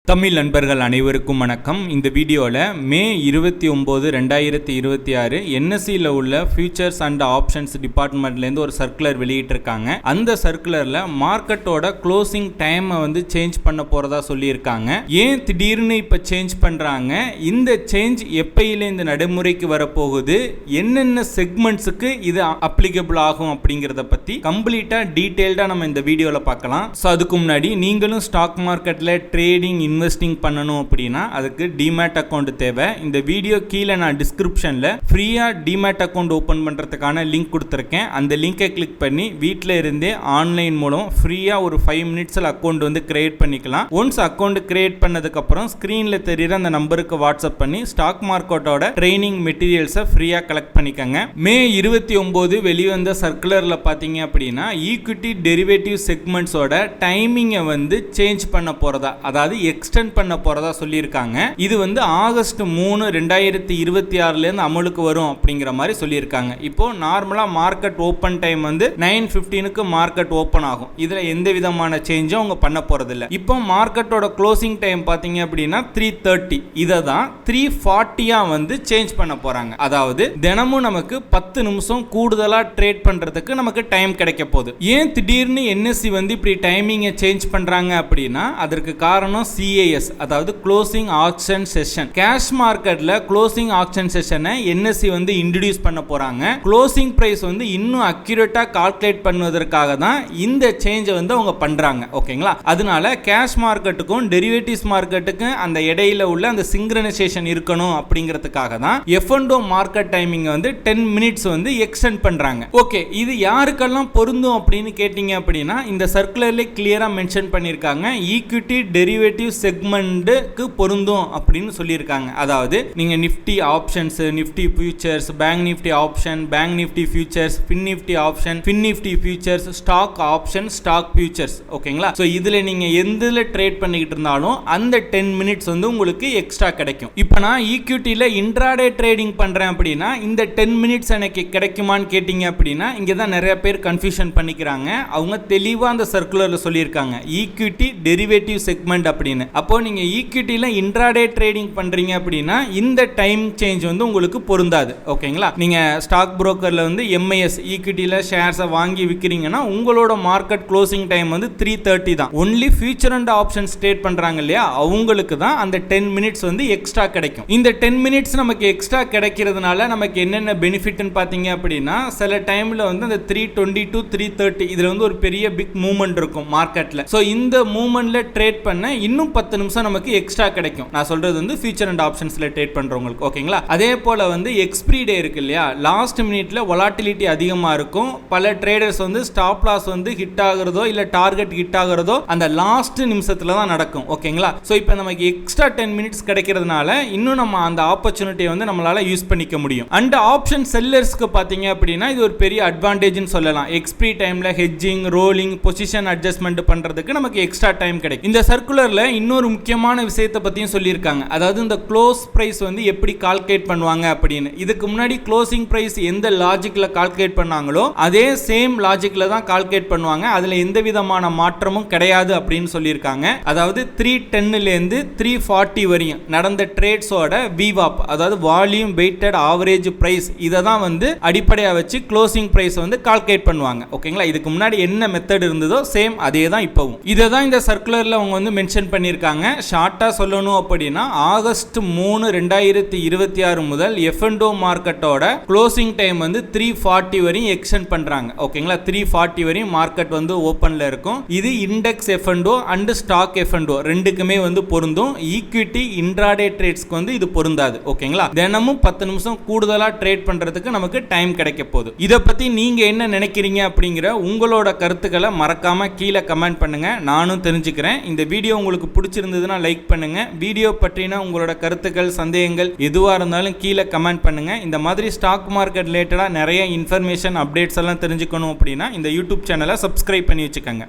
தமிழ் நண்பர்கள் அனைவருக்கும் வணக்கம். இந்த வீடியோவில் மே 29, 2026 என்எஸ்சியில் உள்ள ஃபியூச்சர்ஸ் அண்ட் ஆப்ஷன்ஸ் டிபார்ட்மெண்ட்லேருந்து ஒரு சர்க்குலர் வெளியிட்டிருக்காங்க. அந்த சர்க்குலரில் மார்க்கெட்டோட க்ளோசிங் டைமை சேஞ்ச் பண்ண போகிறதா சொல்லியிருக்காங்க. ஏன் திடீர்னு இப்போ சேஞ்ச் பண்ணுறாங்க, இந்த சேஞ்ச் எப்பையில இந்த நடைமுறைக்கு வரப்போகுது, என்னென்ன செக்மெண்ட்ஸுக்கு இது அப்ளிகபிள் ஆகும் அப்படிங்கிறத பற்றி கம்ப்ளீட்டாக டீட்டெயில்டாக நம்ம இந்த வீடியோவில் பார்க்கலாம். ஸோ அதுக்கு முன்னாடி நீங்களும் ஸ்டாக் மார்க்கெட்டில் ட்ரேடிங் இன்வெஸ்டிங் பண்ணணும் அப்படின்னா அதுக்கு டிமேட் அக்கௌண்ட் தேவை. இந்த வீடியோ கீழே நான் டிஸ்கிரிப்ஷனில் ஃப்ரீயாக டிமேட் அக்கௌண்ட் ஓப்பன் பண்ணுறதுக்கான லிங்க் கொடுத்துருக்கேன். அந்த லிங்கை கிளிக் பண்ணி வீட்டில் இருந்தே ஆன்லைன் மூலம் ஃப்ரீயாக ஒரு 5 மினிட்ஸில் அக்கௌண்ட் கிரியேட் பண்ணிக்கலாம். ஒன்ஸ் அக்கௌண்ட் கிரியேட் பண்ணதுக்கப்புறம் ஸ்க்ரீனில் தெரியுற அந்த நம்பருக்கு வாட்ஸ்அப் பண்ணி ஸ்டாக் மார்க்கெட்டோட ட்ரைனிங் மெட்டீரியல்ஸை ஃப்ரீயாக கலெக்ட் பண்ணிக்கோங்க. மே 29 வெளிவந்த சர்க்குலரில் பார்த்தீங்க அப்படின்னா ஈக்விட்டி டெரிவேட்டிவ் செக்மெண்ட்ஸோட டைமிங்கை சேஞ்ச் பண்ண போகிறதா, அதாவது எக்ஸ்டெண்ட் பண்ண போறதா சொல்லியிருக்காங்க. இது ஆகஸ்ட் 3, 2026 அமலுக்கு வரும் அப்படிங்கிற மாதிரி சொல்லியிருக்காங்க. இப்போ நார்மலா market open time 9:15 market open ஆகும். இதுல எந்த விதமான சேஞ்சும் அவங்க பண்ண போறது இல்ல. இப்போ மார்க்கெட்டோட க்ளோசிங் டைம் பாத்தீங்க அப்படின்னா 3:30, இதை தான் 3:40 சேஞ்ச் பண்ண போறாங்க. அதாவது தினமும் நமக்கு 10 நிமிஷம் கூடுதலா ட்ரேட் பண்றதுக்கு நமக்கு டைம் கிடைக்க போகுது. ஏன் திடீர்னு என்எஸ்சி இப்படி டைமிங்கை சேஞ்ச் பண்றாங்க அப்படின்னா அதற்கு காரணம் CAS, அதாவது க்ளோசிங் ஆக்ஷன் செஷன். கேஷ் மார்க்கெட்ல க்ளோசிங் ஆக்ஷன் செஷனை என்எஸ்சி இன்ட்ரோடியூஸ் பண்ண போறாங்க. க்ளோசிங் பிரைஸ் இன்னும் அக்யூரேட்டா கால்குலேட் பண்ணுவதற்காக தான் இந்த சேஞ்சை அவங்க பண்றாங்க. ஓகேங்களா? அதனால கேஷ் மார்க்கெட்டுக்கும் டெரிவேட்டிவ்ஸ் மார்க்கெட்டுக்கும் அந்த இடையில உள்ள அந்த சிங்க்ரனைசேஷன் இருக்கணும் அப்படிங்கிறதுக்காக தான் F&O market timing 10 minutes extend பண்றாங்க. ஓகே, இது யாருக்கெல்லாம் பொருந்தும் அப்படின்னு கேட்டீங்க அப்படின்னா இந்த சர்க்குலர்ல கிளியரா மென்ஷன் பண்ணிருக்காங்க. ஈக்விட்டி டெரிவேட்டிவ் செக்மெண்ட்டுக்கு பொருந்தும் அப்படின்னு சொல்லியிருக்காங்க. அதாவது நீங்க Nifty options, Nifty futures, bank Nifty option, bank Nifty futures, fin Nifty option, fin Nifty futures, stock option, stock futures. ஓகேங்களா? ஸோ இதுல நீங்க எதுல ட்ரேட் பண்ணிக்கிட்டு இருந்தாலும் அந்த 10 மினிட்ஸ் உங்களுக்கு எக்ஸ்ட்ரா கிடைக்கும். இப்போ நான் ஈக்விட்டியில இன்ட்ராடே ட்ரேடிங் பண்றேன் அப்படின்னா இந்த 10 மினிட்ஸ் எனக்கு கிடைக்குமான்னு கேட்டீங்க அப்படின்னா இங்க தான் நிறைய பேர் கன்ஃபியூஷன் பண்ணிக்கிறாங்க. அவங்க தெளிவா அந்த சர்க்குலர்ல சொல்லியிருக்காங்க ஈக்விட்டி டெரிவேட்டிவ் செக்மெண்ட் அப்படின்னு. அப்போ நீங்க ஈக்விட்டில இன்ட்ராடே ட்ரேடிங் பண்றீங்க அப்படின்னா இந்த டைம் சேஞ்ச் உங்களுக்கு பொருந்தாது. ஓகேங்களா? நீங்க ஸ்டாக் புரோக்கர்ல MIS ஈக்விட்டில ஷேர்ஸை வாங்கி விக்கிறீங்கன்னா உங்களோட மார்க்கெட் க்ளோசிங் டைம் 3:30 தான். Only future and options trade பண்றாங்க இல்லையா, அவங்களுக்கு தான் அந்த 10 மினிட்ஸ் எக்ஸ்ட்ரா கிடைக்கும். இந்த 10 மினிட்ஸ் நமக்கு எக்ஸ்ட்ரா கிடைக்கிறதுனால நமக்கு என்னென்ன பெனிஃபிட்னு பாத்தீங்க அப்படின்னா சில டைம்ல அந்த 3:20 to 3:30 இதுல ஒரு பெரிய பிக் மூவ்மெண்ட் இருக்கும் மார்க்கெட்ல. சோ இந்த மூவ்மெண்ட்ல ட்ரேட் பண்ண இன்னும் 10 நிமிஷம் நமக்கு எக்ஸ்ட்ரா கிடைக்கும். நான் சொல்றது ஃபியூச்சர் அண்ட் ஆப்ஷன்ஸ்ல ட்ரேட் பண்றவங்களுக்கு. ஓகேங்களா? அதே போல எக்ஸ்பிரி டே இருக்கு இல்லையா, லாஸ்ட் மினிட்ல வொலாட்டிலிட்டி அதிகமா இருக்கும். பல ட்ரேடர்ஸ் ஸ்டாப் லாஸ் ஹிட் ஆகுறதோ இல்ல டார்கெட் ஹிட் ஆகுறதோ அந்த லாஸ்ட் நிமிஷத்துல தான் நடக்கும். ஓகேங்களா? சோ இப்போ நமக்கு எக்ஸ்ட்ரா 10 மினிட்ஸ் கிடைக்கிறதுனால இன்னும் நம்ம அந்த ஆப்பர்ச்சுனிட்டியை நம்மளால யூஸ் பண்ணிக்க முடியும். அண்ட் ஆப்ஷன் செல்லர்ஸ்க்கு பாத்தீங்க அப்படின்னா இது ஒரு பெரிய அட்வான்டேஜ்னு சொல்லலாம். எக்ஸ்பிரி டைம்ல ஹெட்ஜிங், ரோலிங், பொசிஷன் அட்ஜஸ்ட்மெண்ட் பண்றதுக்கு நமக்கு எக்ஸ்ட்ரா டைம் கிடைக்கும். இந்த சர்க்குலர்ல இன்னொரு முக்கியமான விஷயத்தை பத்தியும் சொல்லியிருக்காங்க. அதாவது இந்த க்ளோஸ் பிரைஸ் எப்படி கால்குலேட் பண்ணுவாங்க அப்படின்னு. இதுக்கு முன்னாடி க்ளோசிங் பிரைஸ் எந்த லாஜிக்ல கால்குலேட் பண்ணாங்களோ அதே சேம் லாஜிக்ல தான் கால்குலேட் பண்ணுவாங்க. அதுல எந்த விதமான மாற்றமும் கிடையாது அப்படின்னு சொல்லியிருக்காங்க. அதாவது 310ல இருந்து 340 வரையும் நடந்த ட்ரேட்ஸோட VWAP, அதாவது வால்யூம் வெயிட்டட் ஆவரேஜ் பிரைஸ், இதை தான் அடிப்படையா வச்சு க்ளோசிங் பிரைஸ் கால்குலேட் பண்ணுவாங்க. ஓகேங்களா? இதுக்கு முன்னாடி என்ன மெத்தட் இருந்ததோ சேம் அதே தான் இப்பவும். இதை தான் இந்த சர்க்குலர்ல அவங்க மென்ஷன் பண்ணியிருக்காங்க. ஷார்ட்டா சொல்லணும் அப்படின்னா ஆகஸ்ட் 3, 2026 முதல் F&O மார்க்கெட்டோட க்ளோசிங் டைம் 3:40 வரையும் எக்ஸ்டெண்ட் பண்றாங்க. ஓகேங்களா? 3:40 வரையும் மார்க்கெட் ஓபன்ல இருக்கும். இது index F&O and stock F&O ரெண்டுக்குமே பொருந்தும். ஈக்விட்டி இன்ட்ராடே ட்ரேட்ஸ்க்கு இது பொருந்தாது. ஓகேங்களா? தினமும் 10 நிமிஷம் கூடுதலா ட்ரேட் பண்றதுக்கு நமக்கு டைம் கிடைக்க போகுது. இதை பத்தி நீங்க என்ன நினைக்கிறீங்க அப்படிங்கிற உங்களோட கருத்துக்களை மறக்காம கீழே கமெண்ட் பண்ணுங்க. நானும் தெரிஞ்சுக்கிறேன். இந்த வீடியோ உங்களுக்கு பிடிச்சிருந்ததுன்னா லைக் பண்ணுங்க. வீடியோ பற்றின உங்களோட கருத்துக்கள், சந்தேகங்கள் எதுவா இருந்தாலும் கீழே கமெண்ட் பண்ணுங்க. இந்த மாதிரி ஸ்டாக் மார்க்கெட் ரிலேட்டடா நிறைய இன்ஃபர்மேஷன், அப்டேட்ஸ் எல்லாம் தெரிஞ்சுக்கணும் அப்படின்னா இந்த யூடியூப் சேனலை சப்ஸ்கிரைப் பண்ணி வச்சுக்கோங்க.